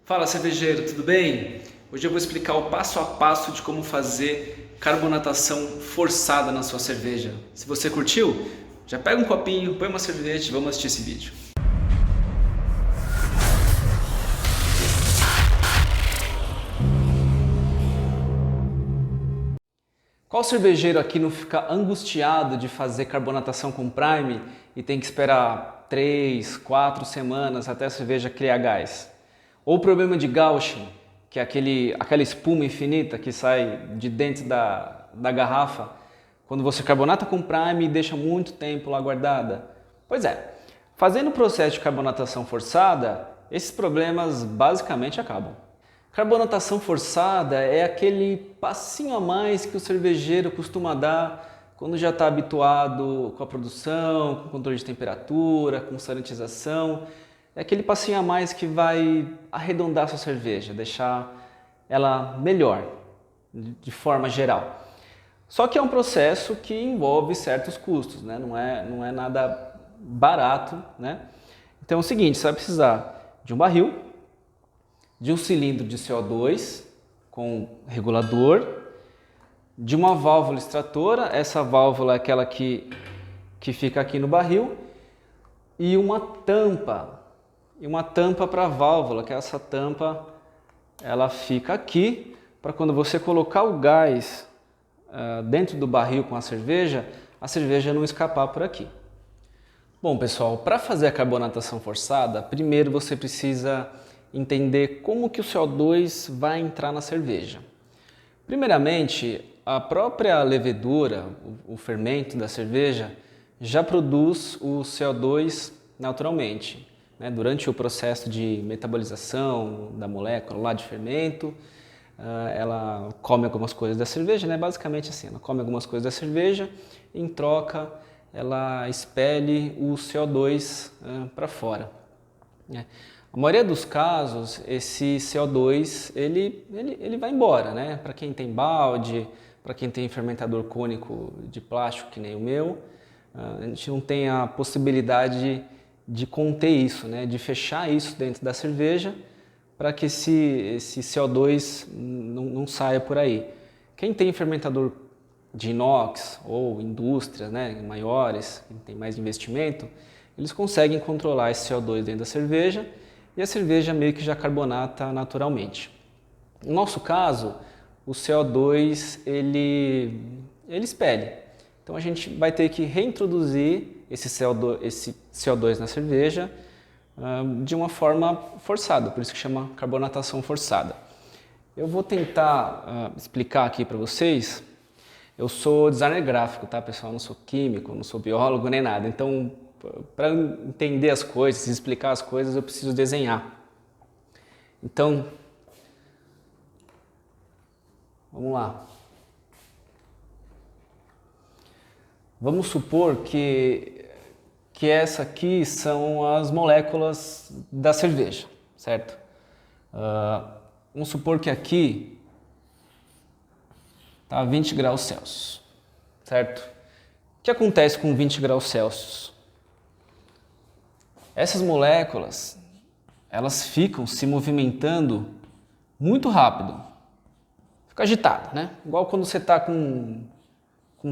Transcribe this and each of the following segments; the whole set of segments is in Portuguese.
Fala cervejeiro, tudo bem? Hoje eu vou explicar o passo a passo de como fazer carbonatação forçada na sua cerveja. Se você curtiu, já pega um copinho, põe uma cerveja e vamos assistir esse vídeo. Qual cervejeiro aqui não fica angustiado de fazer carbonatação com Prime e tem que esperar 3, 4 semanas até a cerveja criar gás? Ou o problema de Gaussian, que é aquela espuma infinita que sai de dentro da garrafa quando você carbonata com Prime e deixa muito tempo lá guardada? Pois é, fazendo o processo de carbonatação forçada, esses problemas basicamente acabam. Carbonatação forçada é aquele passinho a mais que o cervejeiro costuma dar quando já está habituado com a produção, com controle de temperatura, com sanitização. É aquele passinho a mais que vai arredondar a sua cerveja, deixar ela melhor, de forma geral. Só que é um processo que envolve certos custos, né? Não é nada barato, né? Então é o seguinte, você vai precisar de um barril, de um cilindro de CO2 com regulador, de uma válvula extratora, essa válvula é aquela que fica aqui no barril, e uma tampa para a válvula, que essa tampa ela fica aqui para quando você colocar o gás dentro do barril com a cerveja não escapar por aqui. Bom pessoal, para fazer a carbonatação forçada, primeiro você precisa entender como que o CO2 vai entrar na cerveja. Primeiramente, a própria levedura, o fermento da cerveja, já produz o CO2 naturalmente, né? Durante o processo de metabolização da molécula lá de fermento, ela come algumas coisas da cerveja, né? Basicamente assim, ela come algumas coisas da cerveja, em troca ela expele o CO2 para fora, né? A maioria dos casos, esse CO2 ele vai embora, né? Para quem tem balde, para quem tem fermentador cônico de plástico, que nem o meu, a gente não tem a possibilidade de conter isso, né? De fechar isso dentro da cerveja para que esse CO2 não saia por aí. Quem tem fermentador de inox ou indústrias, né, maiores, que tem mais investimento, eles conseguem controlar esse CO2 dentro da cerveja e a cerveja meio que já carbonata naturalmente. No nosso caso, o CO2 ele expele. Então a gente vai ter que reintroduzir esse CO2 na cerveja de uma forma forçada, por isso que chama carbonatação forçada. Eu vou tentar explicar aqui para vocês. Eu sou designer gráfico, tá pessoal? Eu não sou químico, não sou biólogo nem nada. Então, para entender as coisas, explicar as coisas, eu preciso desenhar. Então, vamos lá. Vamos supor que essa aqui são as moléculas da cerveja, certo? Vamos supor que aqui está 20 graus Celsius, certo? O que acontece com 20 graus Celsius? Essas moléculas, elas ficam se movimentando muito rápido. Fica agitado, né? Igual quando você está com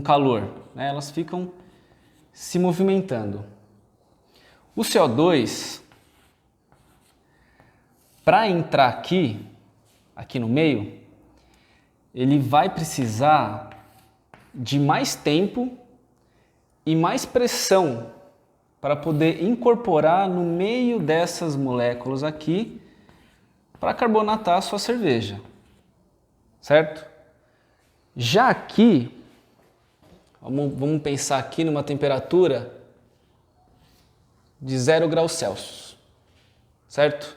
calor, né? Elas ficam se movimentando. O CO2, para entrar aqui no meio, ele vai precisar de mais tempo e mais pressão para poder incorporar no meio dessas moléculas aqui para carbonatar a sua cerveja, certo? Já aqui, vamos pensar aqui numa temperatura de 0 graus Celsius, certo?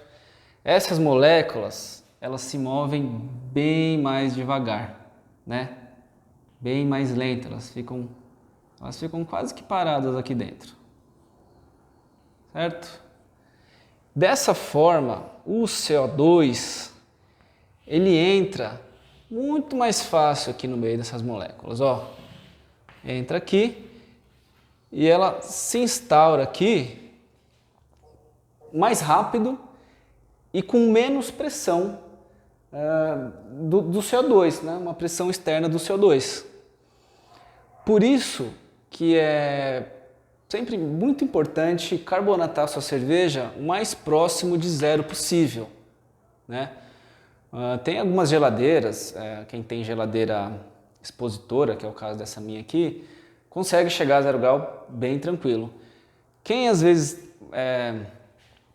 Essas moléculas, elas se movem bem mais devagar, né? Bem mais lentas, elas ficam quase que paradas aqui dentro, certo? Dessa forma, o CO2 ele entra muito mais fácil aqui no meio dessas moléculas, ó. Entra aqui e ela se instaura aqui mais rápido e com menos pressão do CO2, né? Uma pressão externa do CO2. Por isso que é sempre muito importante carbonatar sua cerveja o mais próximo de zero possível, né? Tem algumas geladeiras, quem tem geladeira expositora, que é o caso dessa minha aqui, consegue chegar a 0 grau bem tranquilo. Quem às vezes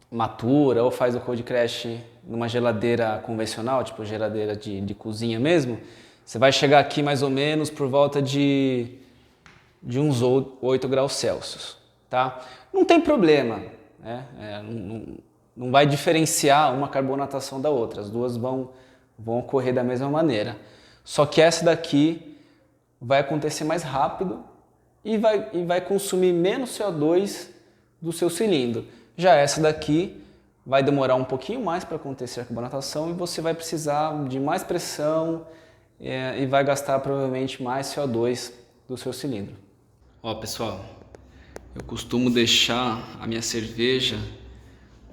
matura ou faz o cold crash numa geladeira convencional, tipo geladeira de cozinha mesmo, você vai chegar aqui mais ou menos por volta de uns 8 graus Celsius, tá? Não tem problema, né? Não vai diferenciar uma carbonatação da outra, as duas vão ocorrer da mesma maneira. Só que essa daqui vai acontecer mais rápido e vai consumir menos CO2 do seu cilindro. Já essa daqui vai demorar um pouquinho mais para acontecer a carbonatação e você vai precisar de mais pressão e vai gastar provavelmente mais CO2 do seu cilindro. Ó, pessoal, eu costumo deixar a minha cerveja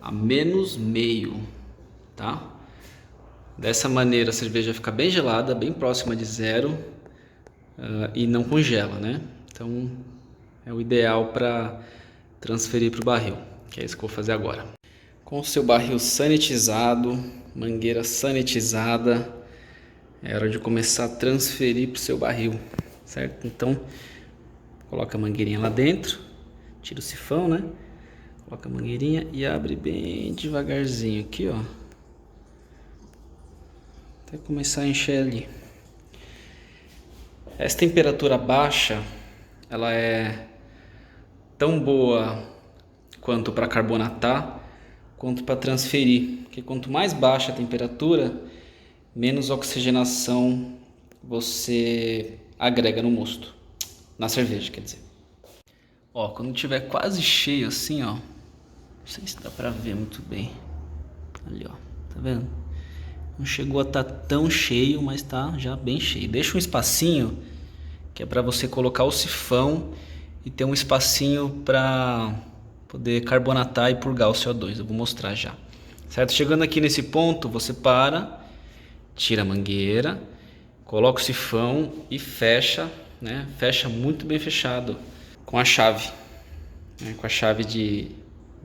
a -meio, tá? Dessa maneira a cerveja fica bem gelada, bem próxima de zero e não congela, né? Então é o ideal para transferir para o barril, que é isso que eu vou fazer agora. Com o seu barril sanitizado, mangueira sanitizada, é hora de começar a transferir para o seu barril, certo? Então coloca a mangueirinha lá dentro, tira o sifão, né? Coloca a mangueirinha e abre bem devagarzinho aqui, ó. Até começar a encher ali. Essa temperatura baixa, ela é tão boa quanto para carbonatar, quanto para transferir. Porque quanto mais baixa a temperatura, menos oxigenação você agrega no mosto. Na cerveja, quer dizer. Ó, quando tiver quase cheio assim, ó. Não sei se dá pra ver muito bem. Ali, ó. Tá vendo? Não chegou a estar tão cheio, mas tá já bem cheio. Deixa um espacinho, que é pra você colocar o sifão e ter um espacinho pra poder carbonatar e purgar o CO2. Eu vou mostrar já. Certo? Chegando aqui nesse ponto, você para, tira a mangueira, coloca o sifão e fecha, né? Fecha muito bem fechado com a chave, né? Com a chave de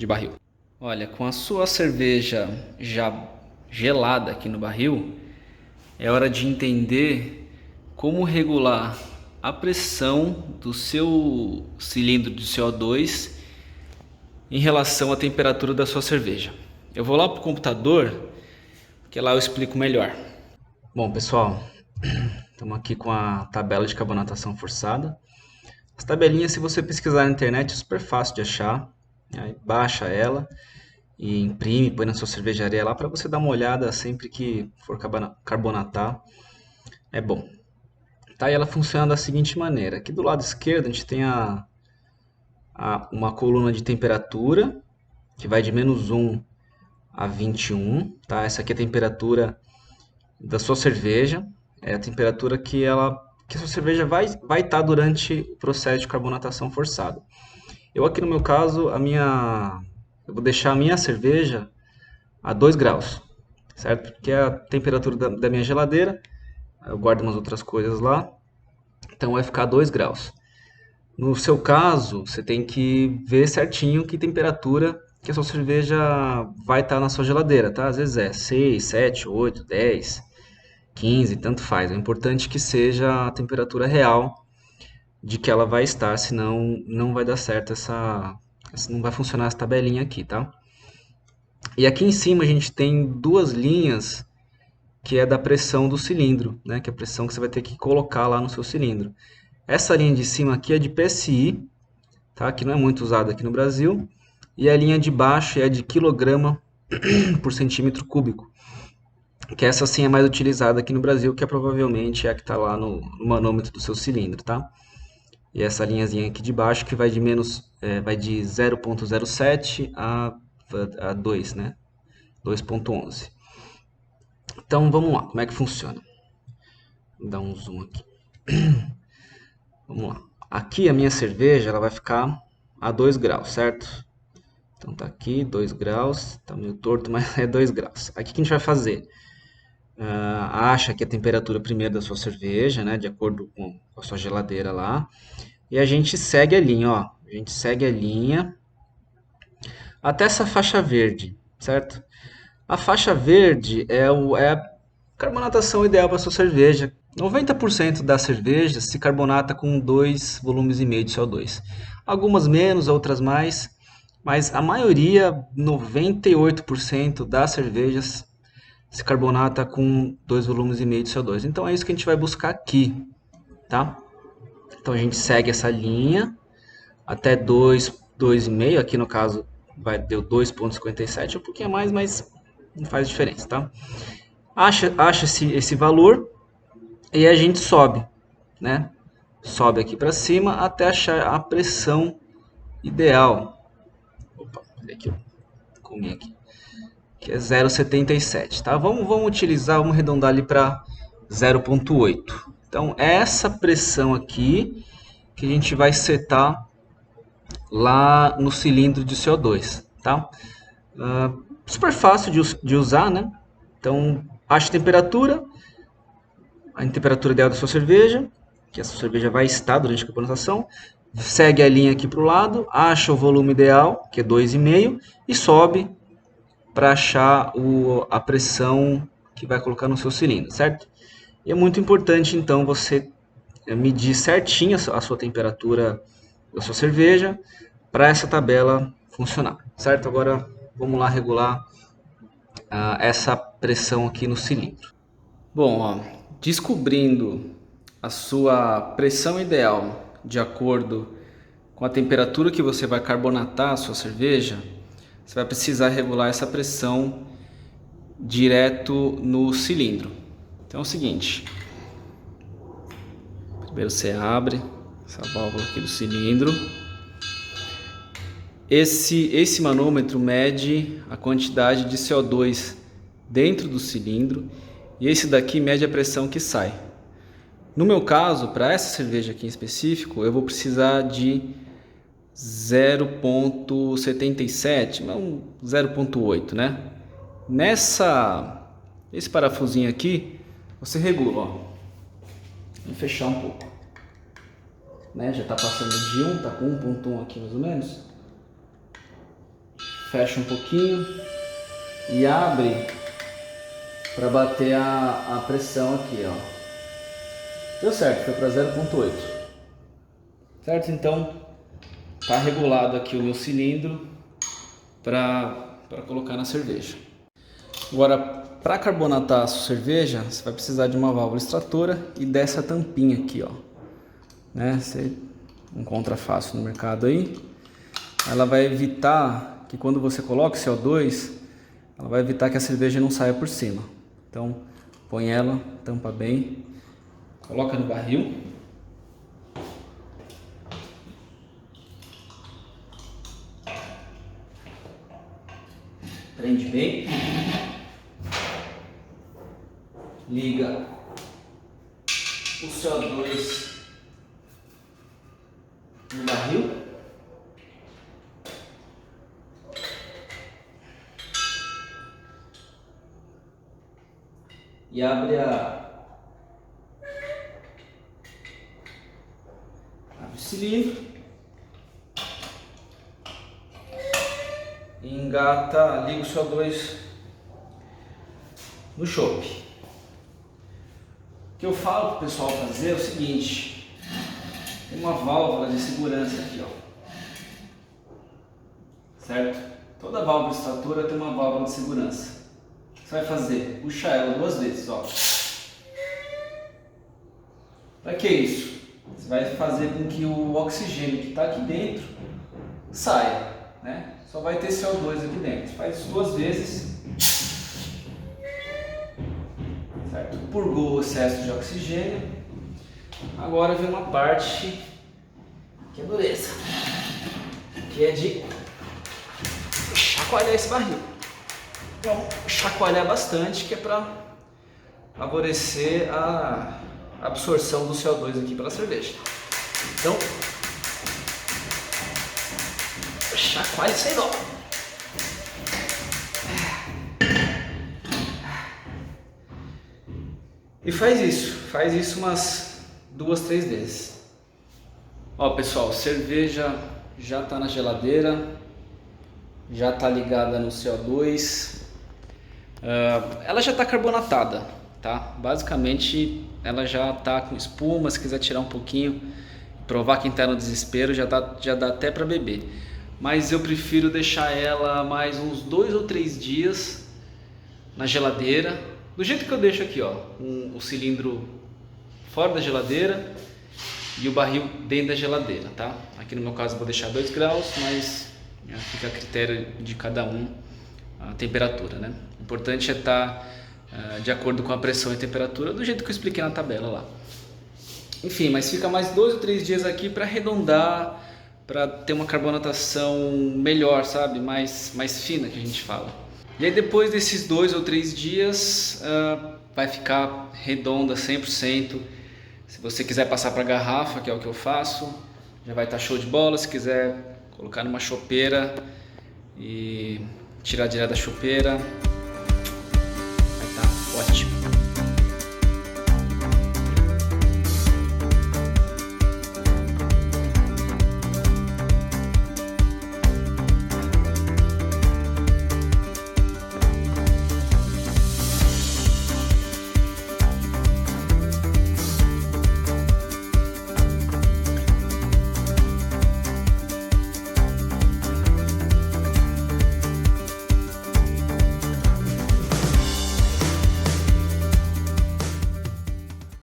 barril. Olha, com a sua cerveja já gelada aqui no barril, é hora de entender como regular a pressão do seu cilindro de CO2 em relação à temperatura da sua cerveja. Eu vou lá para o computador, que lá eu explico melhor. Bom, pessoal, estamos aqui com a tabela de carbonatação forçada. As tabelinhas, se você pesquisar na internet, é super fácil de achar. Aí baixa ela e imprime, põe na sua cervejaria lá para você dar uma olhada sempre que for carbonatar. É bom. Tá, e ela funciona da seguinte maneira. Aqui do lado esquerdo a gente tem uma coluna de temperatura, que vai de -1 a 21. Tá? Essa aqui é a temperatura da sua cerveja. É a temperatura que a sua cerveja vai estar durante o processo de carbonatação forçado. Eu aqui no meu caso, eu vou deixar a minha cerveja a 2 graus, certo? Porque é a temperatura da minha geladeira, eu guardo umas outras coisas lá, então vai ficar a 2 graus. No seu caso, você tem que ver certinho que temperatura que a sua cerveja vai estar na sua geladeira, tá? Às vezes é 6, 7, 8, 10, 15, tanto faz. O importante é que seja a temperatura real de que ela vai estar, senão não vai dar certo não vai funcionar essa tabelinha aqui, tá? E aqui em cima a gente tem duas linhas que é da pressão do cilindro, né? Que é a pressão que você vai ter que colocar lá no seu cilindro. Essa linha de cima aqui é de PSI, tá? Que não é muito usada aqui no Brasil. E a linha de baixo é de quilograma por centímetro cúbico. Que essa sim é mais utilizada aqui no Brasil, que é provavelmente a que está lá no manômetro do seu cilindro, tá? E essa linhazinha aqui de baixo que vai de vai de 0,07 a 2, né? 2,11. Então vamos lá, como é que funciona? Vou dar um zoom aqui. Vamos lá. Aqui a minha cerveja ela vai ficar a 2 graus, certo? Então tá aqui 2 graus, tá meio torto, mas é 2 graus. Aqui o que a gente vai fazer? Acha que a temperatura primeiro da sua cerveja, né, de acordo com a sua geladeira lá, e a gente segue a linha, ó. A gente segue a linha até essa faixa verde, certo? A faixa verde é a carbonatação ideal para sua cerveja. 90% das cervejas se carbonata com 2 volumes e meio de CO2. Algumas menos, outras mais, mas a maioria, 98% das cervejas se carbonata com 2 volumes e meio de CO2. Então é isso que a gente vai buscar aqui, tá? Então a gente segue essa linha até 2, 2,5, aqui no caso deu 2,57, um pouquinho a mais, mas não faz diferença, tá? Acha esse valor e a gente sobe, né? Sobe aqui para cima até achar a pressão ideal. Opa, olha aqui, comi aqui. Que é 0,77, tá? Vamos utilizar, vamos arredondar ali para 0,8. Então, essa pressão aqui que a gente vai setar lá no cilindro de CO2, tá? Super fácil de usar, né? Então, acha a temperatura ideal da sua cerveja, que a sua cerveja vai estar durante a carbonatação, segue a linha aqui para o lado, acha o volume ideal, que é 2,5, e sobe para achar a pressão que vai colocar no seu cilindro, certo? E é muito importante, então, você medir certinho a sua temperatura da sua cerveja para essa tabela funcionar, certo? Agora, vamos lá regular essa pressão aqui no cilindro. Bom, ó, descobrindo a sua pressão ideal de acordo com a temperatura que você vai carbonatar a sua cerveja, você vai precisar regular essa pressão direto no cilindro. Então é o seguinte, primeiro você abre essa válvula aqui do cilindro. Esse manômetro mede a quantidade de CO2 dentro do cilindro e esse daqui mede a pressão que sai. No meu caso, para essa cerveja aqui em específico, eu vou precisar de 0,77, não 0,8, né? Esse parafusinho aqui, você regula, ó. Vou fechar um pouco, né? Já está passando de 1, tá com 1,1 aqui mais ou menos. Fecha um pouquinho e abre para bater a pressão aqui, ó. Deu certo, foi para 0,8. Certo? Então, tá regulado aqui o meu cilindro para colocar na cerveja. Agora, para carbonatar a sua cerveja, você vai precisar de uma válvula extratora e dessa tampinha aqui, ó. Né? Você encontra fácil no mercado aí. Ela vai evitar que quando você coloca o CO2, ela vai evitar que a cerveja não saia por cima. Então, põe ela, tampa bem, coloca no barril. Prende bem. Liga o CO2 no barril. E abre o cilindro e engata, liga o CO2 no chope. O que eu falo para o pessoal fazer é o seguinte: tem uma válvula de segurança aqui, ó, certo? Toda válvula de extratora tem uma válvula de segurança. O que você vai fazer? Puxa ela 2 vezes, ó. Para que isso? Você vai fazer com que o oxigênio que está aqui dentro saia, né? Só vai ter CO2 aqui dentro. Faz isso 2 vezes. Certo? Purgou o excesso de oxigênio. Agora vem uma parte que é dureza, que é de chacoalhar esse barril. Então, chacoalhar bastante, que é para favorecer a absorção do CO2 aqui pela cerveja. Então, chacoalha sem dó. E faz isso umas 2, 3 vezes. Ó pessoal, cerveja já tá na geladeira, já tá ligada no CO2, ela já tá carbonatada, tá? Basicamente ela já tá com espuma, se quiser tirar um pouquinho, provar quem tá no desespero, já dá até para beber. Mas eu prefiro deixar ela mais uns 2 ou 3 dias na geladeira, do jeito que eu deixo aqui, ó, o cilindro fora da geladeira e o barril dentro da geladeira, tá? Aqui no meu caso eu vou deixar 2 graus, mas fica a critério de cada um a temperatura, né? O importante é estar de acordo com a pressão e temperatura, do jeito que eu expliquei na tabela lá. Enfim, mas fica mais 2 ou 3 dias aqui para arredondar, para ter uma carbonatação melhor, sabe? Mais fina, que a gente fala. E aí depois desses 2 ou 3 dias vai ficar redonda 100%. Se você quiser passar para garrafa, que é o que eu faço, já vai estar show de bola. Se quiser colocar numa chopeira e tirar direto da chopeira,